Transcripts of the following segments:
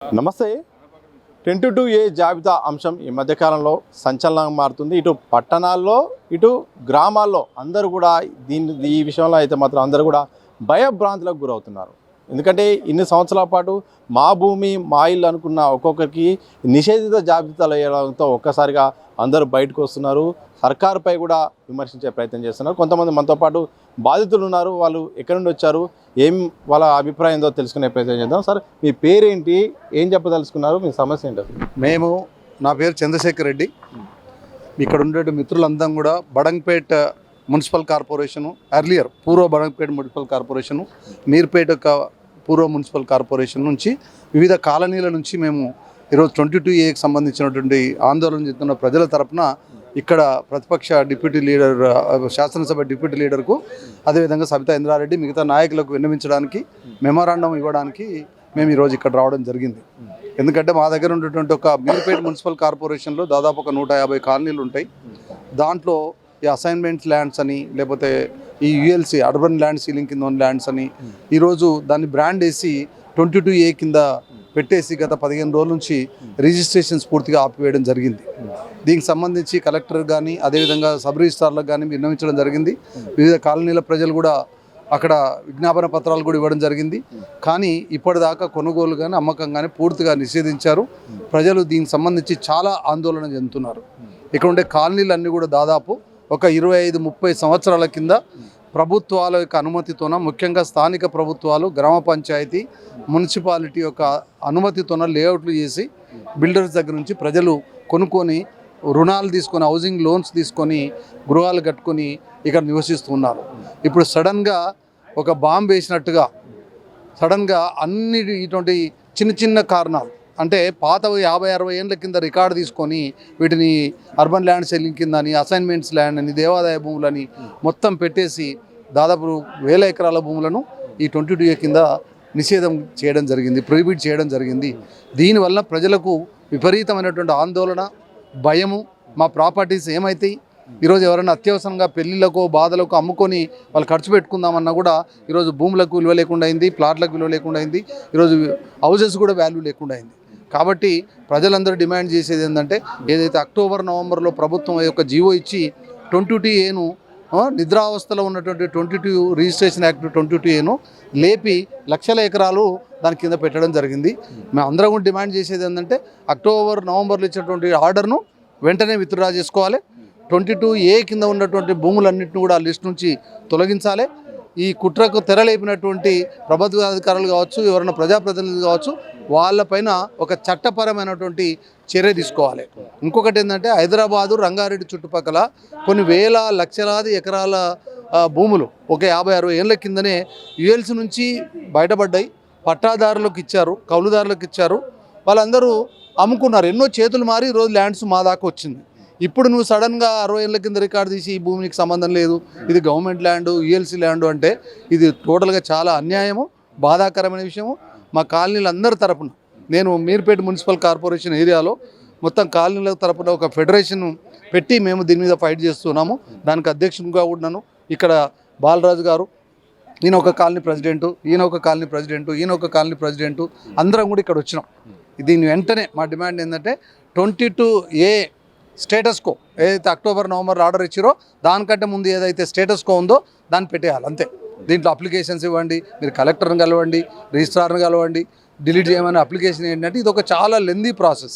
నమస్తే. 10-2A జాబితా అంశం ఈ మధ్యకాలంలో సంచలనంగా మారుతుంది. ఇటు పట్టణాల్లో ఇటు గ్రామాల్లో అందరూ కూడా ఈ విషయంలో అయితే మాత్రం అందరూ కూడా భయభ్రాంతులకు గురవుతున్నారు. ఎందుకంటే ఇన్ని సంవత్సరాల పాటు మా భూమి మా ఇల్లు అనుకున్న ఒక్కొక్కరికి నిషేధిత జాబితాలు వేయడంతో ఒక్కసారిగా అందరూ బయటకు వస్తున్నారు. సర్కారుపై కూడా విమర్శించే ప్రయత్నం చేస్తున్నారు. కొంతమంది మనతో పాటు బాధితులు ఉన్నారు. వాళ్ళు ఎక్కడి నుండి వచ్చారు, వాళ్ళ అభిప్రాయం ఏందో తెలుసుకునే ప్రయత్నం చేద్దాం. సార్, మీ పేరేంటి, ఏం చెప్పదలుచుకున్నారు, మీ సమస్య ఏంటి? నా పేరు చంద్రశేఖర్ రెడ్డి. ఇక్కడ ఉండే మిత్రులందరం కూడా బడంగపేట మున్సిపల్ కార్పొరేషను, పూర్వ బడంగపేట మున్సిపల్ కార్పొరేషను, మీర్పేట పూర్వ మున్సిపల్ కార్పొరేషన్ నుంచి వివిధ కాలనీల నుంచి మేము ఈరోజు 22Aకి సంబంధించినటువంటి ఆందోళన చెందుతున్న ప్రజల తరపున ఇక్కడ ప్రతిపక్ష డిప్యూటీ లీడర్, శాసనసభ డిప్యూటీ లీడర్కు, అదేవిధంగా సబితా ఇంద్రారెడ్డి, మిగతా నాయకులకు విన్నవించడానికి, మెమోరాండం ఇవ్వడానికి మేము ఈరోజు ఇక్కడ రావడం జరిగింది. ఎందుకంటే మా దగ్గర ఉన్నటువంటి ఒక మీర్పేట మున్సిపల్ కార్పొరేషన్లో దాదాపు ఒక 150 కాలనీలు ఉంటాయి. దాంట్లో ఈ అసైన్మెంట్స్ ల్యాండ్స్ అని, లేకపోతే ఈ ULC అర్బన్ ల్యాండ్ సీలింగ్ కింద ఉన్న ల్యాండ్స్ అని ఈరోజు దాన్ని బ్రాండ్ వేసి 22A కింద పెట్టేసి గత 15 రోజుల నుంచి రిజిస్ట్రేషన్స్ పూర్తిగా ఆపివేయడం జరిగింది. దీనికి సంబంధించి కలెక్టర్ కానీ, అదేవిధంగా సబ్ రిజిస్ట్రార్లకు కానీ విన్నవించడం జరిగింది. వివిధ కాలనీల ప్రజలు కూడా అక్కడ విజ్ఞాపన పత్రాలు కూడా ఇవ్వడం జరిగింది. కానీ ఇప్పటిదాకా కొనుగోలు కానీ అమ్మకం కానీ పూర్తిగా నిషేధించారు. ప్రజలు దీనికి సంబంధించి చాలా ఆందోళన చెందుతున్నారు. ఇక్కడ ఉండే కాలనీలన్నీ కూడా దాదాపు ఒక 25-30 సంవత్సరాల కింద ప్రభుత్వాల యొక్క అనుమతితోన, ముఖ్యంగా స్థానిక ప్రభుత్వాలు, గ్రామ పంచాయతీ, మున్సిపాలిటీ యొక్క అనుమతితోన లేఅవుట్లు చేసి బిల్డర్స్ దగ్గర నుంచి ప్రజలు కొనుక్కొని రుణాలు తీసుకొని, హౌసింగ్ లోన్స్ తీసుకొని గృహాలు కట్టుకొని ఇక్కడ నివసిస్తున్నారు. ఇప్పుడు సడన్గా ఒక బాంబు వేసినట్టుగా సడన్గా అన్ని ఇటువంటి చిన్న చిన్న కారణాలు, అంటే పాత 50-60 ఏళ్ళ కింద రికార్డు తీసుకొని వీటిని అర్బన్ ల్యాండ్ సెల్లింగ్ కింద అని, అసైన్మెంట్స్ ల్యాండ్ అని, దేవాదాయ భూములని మొత్తం పెట్టేసి దాదాపు 1000 ఎకరాల భూములను ఈ 22A కింద నిషేధం చేయడం జరిగింది, ప్రొహిబిట్ చేయడం జరిగింది. దీనివల్ల ప్రజలకు విపరీతమైనటువంటి ఆందోళన, భయము, మా ప్రాపర్టీస్ ఏమవుతాయి, ఈరోజు ఎవరైనా అత్యవసరంగా పెళ్ళిళ్ళకో బాధలకు అమ్ముకొని వాళ్ళు ఖర్చు పెట్టుకుందామన్నా కూడా ఈరోజు భూములకు విలువ లేకుండా అయింది, ప్లాట్లకు విలువ లేకుండా అయింది, ఈరోజు హౌజెస్ కూడా వాల్యూ లేకుండా అయింది. కాబట్టి ప్రజలందరూ డిమాండ్ చేసేది ఏంటంటే, ఏదైతే అక్టోబర్ నవంబర్లో ప్రభుత్వం యొక్క జీవో ఇచ్చి 22Aను నిద్రావస్థలో ఉన్నటువంటి 22 రిజిస్ట్రేషన్ యాక్ట్ 22Aను లేపి లక్షల ఎకరాలు దాని కింద పెట్టడం జరిగింది. మేము అందరం కూడా డిమాండ్ చేసేది ఏంటంటే, అక్టోబర్ నవంబర్లో ఇచ్చినటువంటి ఆర్డర్ను వెంటనే విత్డ్రా చేసుకోవాలి. 22A కింద ఉన్నటువంటి భూములన్నింటినీ కూడా ఆ లిస్ట్ నుంచి తొలగించాలి. ఈ కుట్రకు తెరలేపినటువంటి ప్రభుత్వ అధికారులు కావచ్చు, ఎవరైనా ప్రజాప్రతినిధులు కావచ్చు, వాళ్ళపైన ఒక చట్టపరమైనటువంటి చర్య తీసుకోవాలి. ఇంకొకటి ఏంటంటే, హైదరాబాదు, రంగారెడ్డి చుట్టుపక్కల కొన్ని వేల లక్షలాది ఎకరాల భూములు ఒక 50-60 ఏళ్ళ కిందనే ULC నుంచి బయటపడ్డాయి. పట్టాదారులకు ఇచ్చారు, కౌలుదారులకు ఇచ్చారు, వాళ్ళందరూ అమ్ముకున్నారు. ఎన్నో చేతులు మారి ఈరోజు ల్యాండ్స్ మా దాకా వచ్చింది. ఇప్పుడు నువ్వు సడన్గా 60 ఏళ్ళ కింద రికార్డు తీసి ఈ భూమికి సంబంధం లేదు, ఇది గవర్నమెంట్ ల్యాండు, ULC ల్యాండు అంటే ఇది టోటల్గా చాలా అన్యాయము, బాధాకరమైన విషయము. మా కాలనీలందరి తరపున, నేను మీర్పేట మున్సిపల్ కార్పొరేషన్ ఏరియాలో మొత్తం కాలనీల తరపున ఒక ఫెడరేషన్ పెట్టి మేము దీని మీద ఫైట్ చేస్తున్నాము. దానికి అధ్యక్షునిగా ఉన్నాను. ఇక్కడ బాలరాజు గారు, ఈయన ఒక కాలనీ ప్రెసిడెంటు, ఈయన ఒక కాలనీ ప్రెసిడెంటు, ఈయన ఒక కాలనీ ప్రెసిడెంటు, అందరం కూడా ఇక్కడ వచ్చినాం. దీని వెంటనే మా డిమాండ్ ఏంటంటే, 22A స్టేటస్ కో ఏదైతే అక్టోబర్ నవంబర్ ఆర్డర్ ఇచ్చారో దానికంటే ముందు ఏదైతే స్టేటస్ కో ఉందో దాన్ని పెట్టేయాలి అంతే. దీంట్లో అప్లికేషన్స్ ఇవ్వండి, మీరు కలెక్టర్ని కలవండి, రిజిస్ట్రార్ని కలవండి, డిలీట్ చేయమని అప్లికేషన్ ఏంటంటే ఇది ఒక చాలా లెందీ ప్రాసెస్.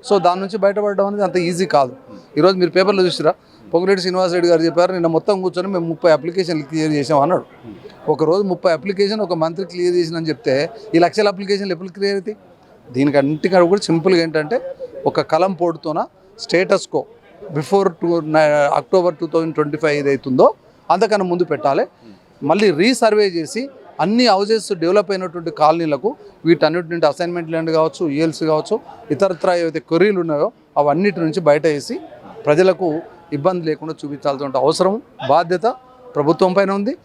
సో దాని నుంచి బయటపడడం అనేది అంత ఈజీ కాదు. ఈరోజు మీరు పేపర్లో చూసిరా, పొంగులేటి శ్రీనివాసరెడ్డి గారు చెప్పారు, నిన్న మొత్తం కూర్చొని మేము 30 అప్లికేషన్లు క్లియర్ చేసాం అన్నాడు. ఒకరోజు 30 అప్లికేషన్ ఒక మంత్రి క్లియర్ చేసిందని చెప్తే ఈ లక్షల అప్లికేషన్లు ఎప్పుడు క్లియర్ అవుతాయి? దీనికి అన్నిటికీ కూడా సింపుల్గా ఏంటంటే, ఒక కలం పోటుతోన స్టేటస్ కో బిఫోర్ అక్టోబర్ 2025 ఏదైతుందో అంతకన్నా ముందు పెట్టాలి. మళ్ళీ రీసర్వే చేసి అన్ని హౌజెస్ డెవలప్ అయినటువంటి కాలనీలకు వీటన్నిటి నుండి అసైన్మెంట్ ల్యాండ్ కావచ్చు, ULC కావచ్చు, ఇతరత్ర ఏవైతే క్వరీలు ఉన్నాయో అవన్నిటి నుంచి బయట వేసి ప్రజలకు ఇబ్బంది లేకుండా చూపించాల్సిన అవసరం, బాధ్యత ప్రభుత్వం పైన ఉంది.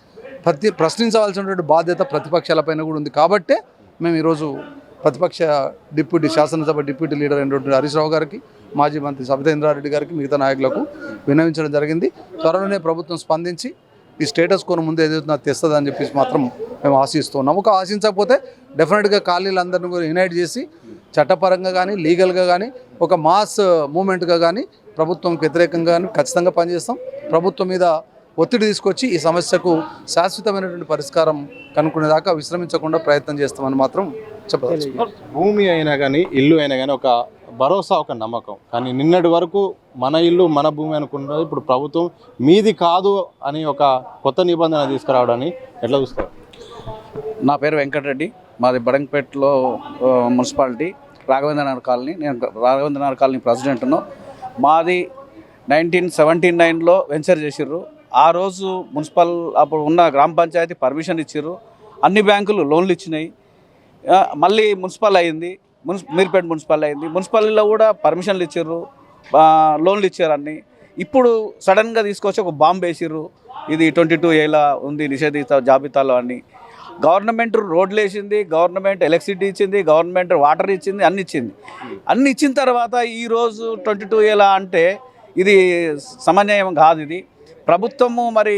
ప్రశ్నించవలసినటువంటి బాధ్యత ప్రతిపక్షాలపైన కూడా ఉంది. కాబట్టే మేము ఈరోజు ప్రతిపక్ష శాసనసభ డిప్యూటీ లీడర్ అయినటువంటి హరీష్ రావు గారికి, మాజీ మంత్రి సబితా ఇంద్రారెడ్డి గారికి, మిగతా నాయకులకు విన్నవించడం జరిగింది. త్వరలోనే ప్రభుత్వం స్పందించి ఈ స్టేటస్ కోను ముందు ఏదైతే తెస్తుందని చెప్పేసి మాత్రం మేము ఆశిస్తున్నాము. ఒక ఆశించకపోతే డెఫినెట్గా కాలనీలందరినీ కూడా యునైట్ చేసి చట్టపరంగా కానీ లీగల్గా కానీ ఒక మాస్ మూమెంట్గా కానీ ప్రభుత్వంకి వ్యతిరేకంగా కానీ ఖచ్చితంగా పనిచేస్తాం. ప్రభుత్వం మీద ఒత్తిడి తీసుకొచ్చి ఈ సమస్యకు శాశ్వతమైనటువంటి పరిష్కారం కనుక్కునేదాకా విశ్రమించకుండా ప్రయత్నం చేస్తామని మాత్రం చెప్పవచ్చు. భూమి అయినా కానీ ఇల్లు అయినా కానీ ఒక భరోసా, ఒక నమ్మకం. కానీ నిన్నటి వరకు మన ఇల్లు మన భూమి అనుకున్నది ఇప్పుడు ప్రభుత్వం మీది కాదు అని ఒక కొత్త నిబంధన తీసుకురావడాన్ని ఎట్లా చూస్తారు? నా పేరు వెంకటరెడ్డి, మాది బడంగపేటలో మున్సిపాలిటీ రాఘవేంద్రనగర్ కాలనీ. నేను రాఘవేంద్రనగర్ కాలనీ ప్రెసిడెంట్ను. మాది 1979లో వెంచర్ చేసిర్రు. ఆ రోజు మున్సిపల్ అప్పుడు ఉన్న గ్రామ పంచాయతీ పర్మిషన్ ఇచ్చిర్రు, అన్ని బ్యాంకులు లోన్లు ఇచ్చినాయి. మళ్ళీ మున్సిపల్ అయింది, మీర్పేట మున్సిపల్ అయింది. మున్సిపల్లో కూడా పర్మిషన్లు ఇచ్చిర్రు, లోన్లు ఇచ్చారు అన్నీ. ఇప్పుడు సడన్గా తీసుకొచ్చి ఒక బాంబు వేసిర్రు, ఇది 22A ఉంది నిషేధిత జాబితాలో అని. గవర్నమెంట్ రోడ్లు వేసింది, గవర్నమెంట్ ఎలక్ట్రిసిటీ ఇచ్చింది, గవర్నమెంట్ వాటర్ ఇచ్చింది, అన్ని ఇచ్చింది. అన్ని ఇచ్చిన తర్వాత ఈరోజు 22A అంటే ఇది సమన్వయం కాదు. ఇది ప్రభుత్వము మరి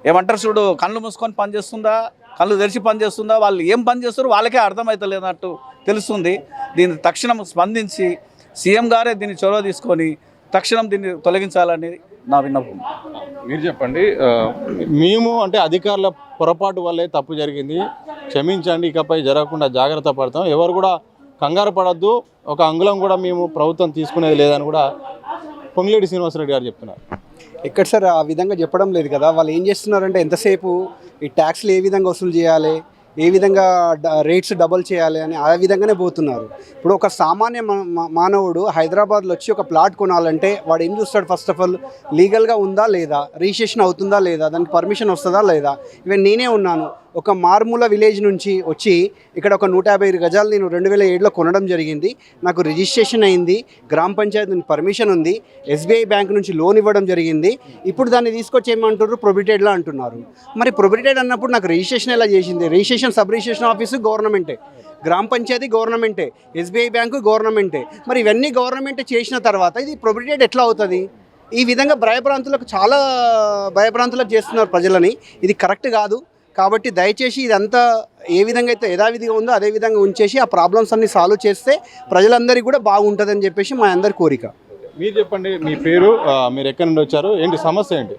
ఏమంటారు చూడు, కళ్ళు మూసుకొని పనిచేస్తుందా, కళ్ళు తెరిచి పనిచేస్తుందా, వాళ్ళు ఏం పని చేస్తారో వాళ్ళకే అర్థమవుతలేనట్టు తెలుస్తుంది. దీన్ని తక్షణం స్పందించి సీఎం గారే దీన్ని చొరవ తీసుకొని తక్షణం దీన్ని తొలగించాలని నా విన్నపం. మీరు చెప్పండి. మేము అంటే అధికారుల పొరపాటు వల్లే తప్పు జరిగింది, క్షమించండి, ఇకపై జరగకుండా జాగ్రత్త పడతాం, ఎవరు కూడా కంగారు పడద్దు, ఒక అంగుళం కూడా మేము ప్రభుత్వం తీసుకునేది లేదని కూడా పొంగిలేటి శ్రీనివాసరెడ్డి గారు చెప్తున్నారు. ఎక్కడ సార్ ఆ విధంగా చెప్పడం లేదు కదా. వాళ్ళు ఏం చేస్తున్నారంటే ఎంతసేపు ఈ ట్యాక్స్లు ఏ విధంగా వసూలు చేయాలి, ఏ విధంగా రేట్స్ డబుల్ చేయాలి అని ఆ విధంగానే పోతున్నారు. ఇప్పుడు ఒక సామాన్య మానవుడు హైదరాబాద్లో వచ్చి ఒక ప్లాట్ కొనాలంటే వాడు ఏం చూస్తాడు? ఫస్ట్ ఆఫ్ ఆల్ లీగల్గా ఉందా లేదా, రిజిస్ట్రేషన్ అవుతుందా లేదా, దానికి పర్మిషన్ వస్తుందా లేదా. ఈవెన్ నేనే ఉన్నాను, ఒక మారుమూల విలేజ్ నుంచి వచ్చి ఇక్కడ ఒక 150 గజాలు నేను 2007లో కొనడం జరిగింది. నాకు రిజిస్ట్రేషన్ అయింది, గ్రామ పంచాయతీ నుంచి పర్మిషన్ ఉంది, SBI బ్యాంక్ నుంచి లోన్ ఇవ్వడం జరిగింది. ఇప్పుడు దాన్ని తీసుకొచ్చి ఏమంటారు? ప్రొబిటెడ్లా అంటున్నారు. మరి ప్రొబిటెడ్ అన్నప్పుడు నాకు రిజిస్ట్రేషన్ ఎలా చేసింది? రిజిస్ట్రేషన్ సబ్ రిజిస్ట్రేషన్ ఆఫీసు గవర్నమెంటే, గ్రామ పంచాయతీ గవర్నమెంటే, SBI బ్యాంకు గవర్నమెంటే. మరి ఇవన్నీ గవర్నమెంట్ చేసిన తర్వాత ఇది ప్రొబిటెడ్ ఎట్లా అవుతుంది? ఈ విధంగా చాలా భయభ్రాంతులకు చేస్తున్నారు ప్రజలని. ఇది కరెక్ట్ కాదు. కాబట్టి దయచేసి ఇదంతా ఏ విధంగా అయితే యథావిధిగా ఉందో అదే విధంగా ఉంచేసి ఆ ప్రాబ్లమ్స్ అన్ని సాల్వ్ చేస్తే ప్రజలందరికీ కూడా బాగుంటుందని చెప్పేసి మా అందరి కోరిక. మీరు చెప్పండి, మీ పేరు, మీరు ఎక్కడి నుండి వచ్చారు, ఏంటి సమస్య ఏంటి?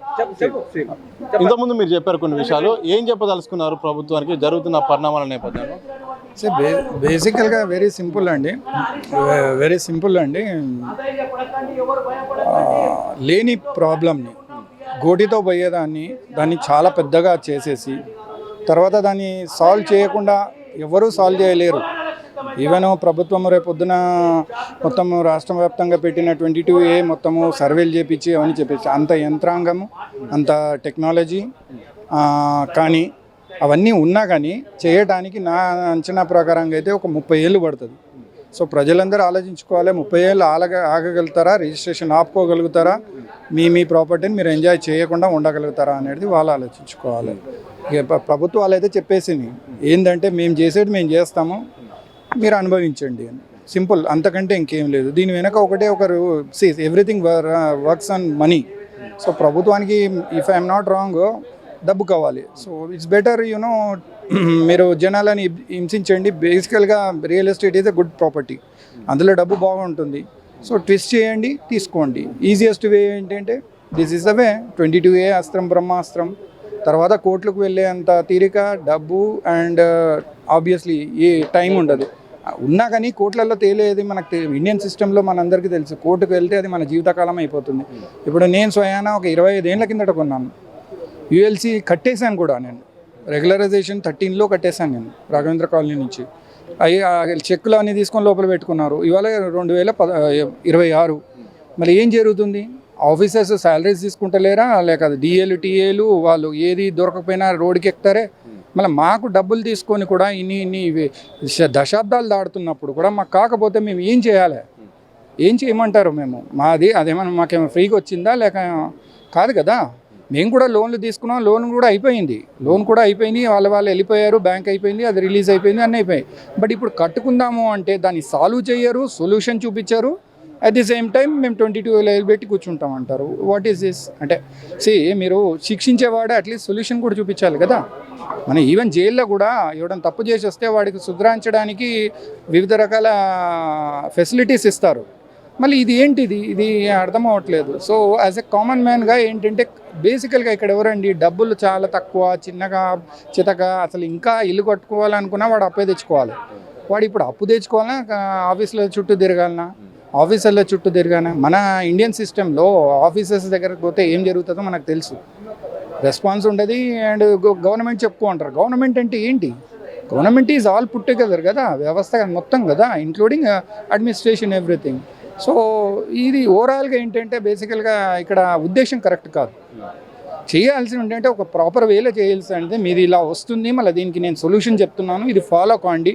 ఇంతకుముందు మీరు చెప్పారు కొన్ని విషయాలు, ఏం చెప్పదలుచుకున్నారు ప్రభుత్వానికి జరుగుతున్న పరిణామాల నేపథ్యంలో? బేసికల్గా వెరీ సింపుల్ అండి. లేని ప్రాబ్లమ్ని గోటితో పోయేదాన్ని దాన్ని చాలా పెద్దగా చేసేసి తర్వాత దాన్ని సాల్వ్ చేయకుండా ఎవరూ సాల్వ్ చేయలేరు. ఈవెన్ ప్రభుత్వం రేపొద్దున మొత్తం రాష్ట్ర వ్యాప్తంగా పెట్టిన 22A మొత్తము సర్వేలు చేపించి అవన్నీ చేపించి అంత యంత్రాంగము, అంత టెక్నాలజీ, కానీ అవన్నీ ఉన్నా కానీ చేయడానికి నా అంచనా ప్రకారంగా అయితే ఒక 30 ఏళ్ళు పడుతుంది. సో ప్రజలందరూ ఆలోచించుకోవాలి, 30 ఏళ్ళు ఆగగలుగుతారా, రిజిస్ట్రేషన్ ఆపుకోగలుగుతారా, మీ ప్రాపర్టీని మీరు ఎంజాయ్ చేయకుండా ఉండగలుగుతారా అనేది వాళ్ళు ఆలోచించుకోవాలి. ఇక ప్రభుత్వాలు అయితే చెప్పేసింది ఏంటంటే మేము చేసేది మేము చేస్తాము, మీరు అనుభవించండి అని. సింపుల్, అంతకంటే ఇంకేం లేదు. దీని వెనక ఒకరు everything works on money. So ప్రభుత్వానికి ఇఫ్ ఐఎమ్ నాట్ రాంగ్ డబ్బు కావాలి. సో ఇట్స్ బెటర్ మీరు జనాలని హింసించండి. బేసికల్గా real estate is a good property, అందులో డబ్బు బాగుంటుంది. సో ట్విస్ట్ చేయండి, తీసుకోండి. ఈజియెస్ట్ వే ఏంటంటే this is the way. 22A అస్త్రం బ్రహ్మాస్త్రం. తర్వాత కోర్టులకు వెళ్ళే అంత తీరిక, డబ్బు అండ్ ఆబ్వియస్లీ ఏ టైం ఉండదు. ఉన్నా కానీ కోర్టులలో తేలేది మనకు ఇండియన్ సిస్టంలో మనందరికీ తెలుసు. కోర్టుకు వెళ్తే అది మన జీవితకాలం అయిపోతుంది. ఇప్పుడు నేను స్వయాన ఒక 25 ఏళ్ళ కిందట కొన్నాను. ULC కట్టేశాను కూడా. నేను రెగ్యులరైజేషన్ 13లో కట్టేశాను నేను రాఘవేంద్ర కాలనీ నుంచి. చెక్కులు అన్నీ తీసుకొని లోపల పెట్టుకున్నారు. ఇవాళ 2026. మళ్ళీ ఏం జరుగుతుంది? ఆఫీసర్స్ శాలరీస్ తీసుకుంటలేరా, లేక DAలు TAలు వాళ్ళు ఏది దొరకకపోయినా రోడ్డుకి ఎక్కుతారే. మళ్ళీ మాకు డబ్బులు తీసుకొని కూడా ఇన్ని దశాబ్దాలు దాడుతున్నప్పుడు కూడా మాకు కాకపోతే మేము ఏం చేయాలి? ఏం చేయమంటారు? మాది అదేమన్నా మాకేమో ఫ్రీగా వచ్చిందా? లేక కాదు కదా. మేము కూడా లోన్లు తీసుకున్నాం, లోన్ కూడా అయిపోయింది, వాళ్ళు వెళ్ళిపోయారు, బ్యాంక్ అయిపోయింది, అది రిలీజ్ అయిపోయింది, అన్నీ అయిపోయాయి. బట్ ఇప్పుడు కట్టుకుందాము అంటే దాన్ని సాల్వ్ చేయరు, సొల్యూషన్ చూపించారు. అట్ ది సేమ్ టైం మేము 22 పెట్టి కూర్చుంటాం అంటారు. What is this? అంటే మీరు శిక్షించేవాడే అట్లీస్ట్ సొల్యూషన్ కూడా చూపించాలి కదా. మన ఈవెన్ జైల్లో కూడా ఎవడన్నా తప్పు చేసి వస్తే వాడికి సుధరించడానికి వివిధ రకాల ఫెసిలిటీస్ ఇస్తారు. మళ్ళీ ఇది ఏంటిది, ఇది అర్థం అవ్వట్లేదు. సో యాజ్ ఎ కామన్ మ్యాన్గా ఏంటంటే బేసికల్గా ఇక్కడ ఎవరండి, డబ్బులు చాలా తక్కువ, చిన్నగా చితక, అసలు ఇంకా ఇల్లు కట్టుకోవాలనుకున్నా వాడు అప్పే తెచ్చుకోవాలి. వాడు ఇప్పుడు అప్పు తెచ్చుకోవాలన్నా ఆఫీసుల చుట్టూ తిరగాలన్నా, ఆఫీసర్ల చుట్టూ తిరగాలన్నా. మన ఇండియన్ సిస్టంలో ఆఫీసర్స్ దగ్గరకు పోతే ఏం జరుగుతుందో మనకు తెలుసు. రెస్పాన్స్ ఉండదు. అండ్ గవర్నమెంట్ చెప్పుకుంటారు. గవర్నమెంట్ అంటే ఏంటి? Government is all put together కదా, వ్యవస్థ మొత్తం కదా, ఇంక్లూడింగ్ అడ్మినిస్ట్రేషన్ ఎవ్రీథింగ్. సో ఇది ఓవరాల్గా ఏంటంటే బేసికల్గా ఇక్కడ ఉద్దేశం కరెక్ట్ కాదు. చేయాల్సి ఏంటంటే ఒక ప్రాపర్ వేలో చేయాల్సి అంటే మీది ఇలా వస్తుంది, మళ్ళీ దీనికి నేను సొల్యూషన్ చెప్తున్నాను, ఇది ఫాలో కాండి.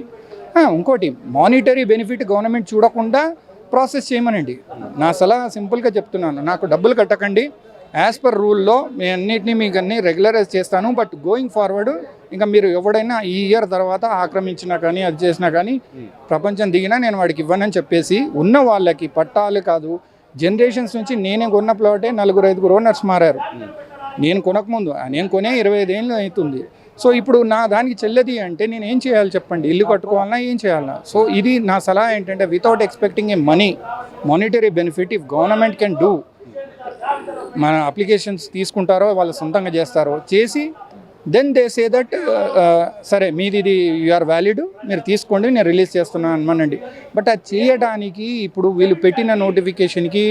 ఇంకోటి మానిటరీ బెనిఫిట్ గవర్నమెంట్ చూడకుండా ప్రాసెస్ చేయమనండి. నా సలహా సింపుల్గా చెప్తున్నాను, నాకు డబ్బులు కట్టకండి, యాజ్ పర్ రూల్లో మీ అన్నిటినీ మీకు అన్నీ రెగ్యులరైజ్ చేస్తాను. బట్ గోయింగ్ ఫార్వర్డ్ ఇంకా మీరు ఎవడైనా ఈ ఇయర్ తర్వాత ఆక్రమించినా కానీ అది చేసినా కానీ ప్రపంచం దిగినా నేను వాడికి ఇవ్వనని చెప్పేసి ఉన్న వాళ్ళకి పట్టాలు కాదు, జనరేషన్స్ నుంచి నేనే కొన్న ప్లాటే 4-5 ఓనర్స్ మారారు. నేను కొనకముందు, నేను కొనే 25 ఏళ్ళు అవుతుంది. సో ఇప్పుడు నా దానికి చెల్లది అంటే నేను ఏం చేయాలి చెప్పండి? ఇల్లు కట్టుకోవాలన్నా ఏం చేయాలన్నా? సో ఇది నా సలహా ఏంటంటే without expecting a monetary benefit, if government can do, మన అప్లికేషన్స్ తీసుకుంటారో వాళ్ళు సొంతంగా చేస్తారో చేసి దెన్ దే సే దట్ సరే మీది ఇది యూఆర్ వ్యాలిడ్, మీరు తీసుకోండి, నేను రిలీజ్ చేస్తున్నాను అనమానండి. బట్ అది చేయడానికి ఇప్పుడు వీళ్ళు పెట్టిన నోటిఫికేషన్కి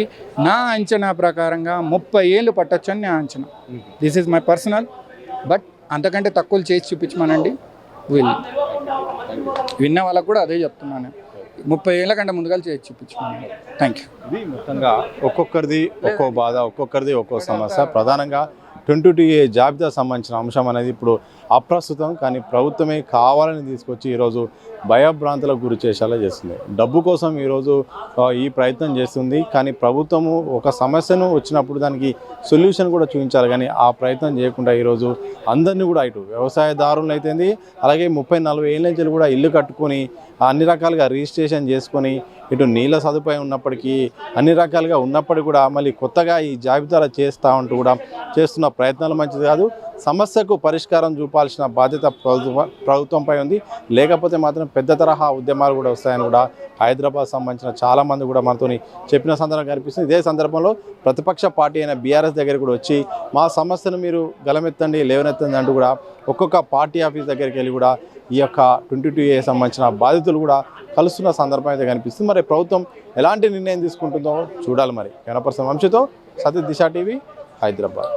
నా అంచనా ప్రకారంగా 30 ఏళ్ళు పట్టొచ్చు అని నా అంచనా. This is my personal. But అంతకంటే తక్కువలు చేసి చూపించమనండి. వీళ్ళు విన్న వాళ్ళకు కూడా అదే చెప్తున్నాను, 30 ఏళ్ళ కంటే ముందుగా చేసి చూపించమనండి. Thank you. ఇది మొత్తంగా ఒక్కొక్కరిది ఒక్కో బాధ, ఒక్కొక్కరిది ఒక్కో సమస్య. ప్రధానంగా 22A జాబితా సంబంధించిన అంశం అనేది ఇప్పుడు అప్రస్తుతం. కానీ ప్రభుత్వమే కావాలని తీసుకొచ్చి ఈరోజు భయభ్రాంతులకు గురి చేసేలా చేస్తుంది. డబ్బు కోసం ఈరోజు ఈ ప్రయత్నం చేస్తుంది. కానీ ప్రభుత్వము ఒక సమస్యను వచ్చినప్పుడు దానికి సొల్యూషన్ కూడా చూపించాలి. కానీ ఆ ప్రయత్నం చేయకుండా ఈరోజు అందరినీ కూడా ఇటు వ్యవసాయదారులను అయితేంది, అలాగే 30-40 ఏళ్ళ నుంచి కూడా ఇల్లు కట్టుకొని అన్ని రకాలుగా రిజిస్ట్రేషన్ చేసుకొని ఇటు నీళ్ళ సదుపాయం ఉన్నప్పటికీ అన్ని రకాలుగా ఉన్నప్పటికీ కూడా మళ్ళీ కొత్తగా ఈ జాబితాలు చేస్తూ ఉంటూ కూడా చేస్తున్న ప్రయత్నాలు మంచిది కాదు. సమస్యకు పరిష్కారం చూపాల్సిన బాధ్యత ప్రభుత్వంపై ఉంది. లేకపోతే మాత్రం పెద్ద తరహా ఉద్యమాలు కూడా వస్తాయని కూడా హైదరాబాద్ సంబంధించిన చాలామంది కూడా మనతో చెప్పిన సందర్భం కనిపిస్తుంది. ఇదే సందర్భంలో ప్రతిపక్ష పార్టీ అయిన బీఆర్ఎస్ దగ్గర కూడా వచ్చి మా సమస్యను మీరు గలమెత్తండి, లేవనెత్తండి అంటూ కూడా ఒక్కొక్క పార్టీ ఆఫీస్ దగ్గరికి వెళ్ళి కూడా ఈ యొక్క 22A సంబంధించిన బాధితులు కూడా కలుస్తున్న సందర్భం అయితే కనిపిస్తుంది. మరి ప్రభుత్వం ఎలాంటి నిర్ణయం తీసుకుంటుందో చూడాలి. మరి కెమెరా పర్సన్ వంశీతో సతీష్, దిశ టీవీ, హైదరాబాద్.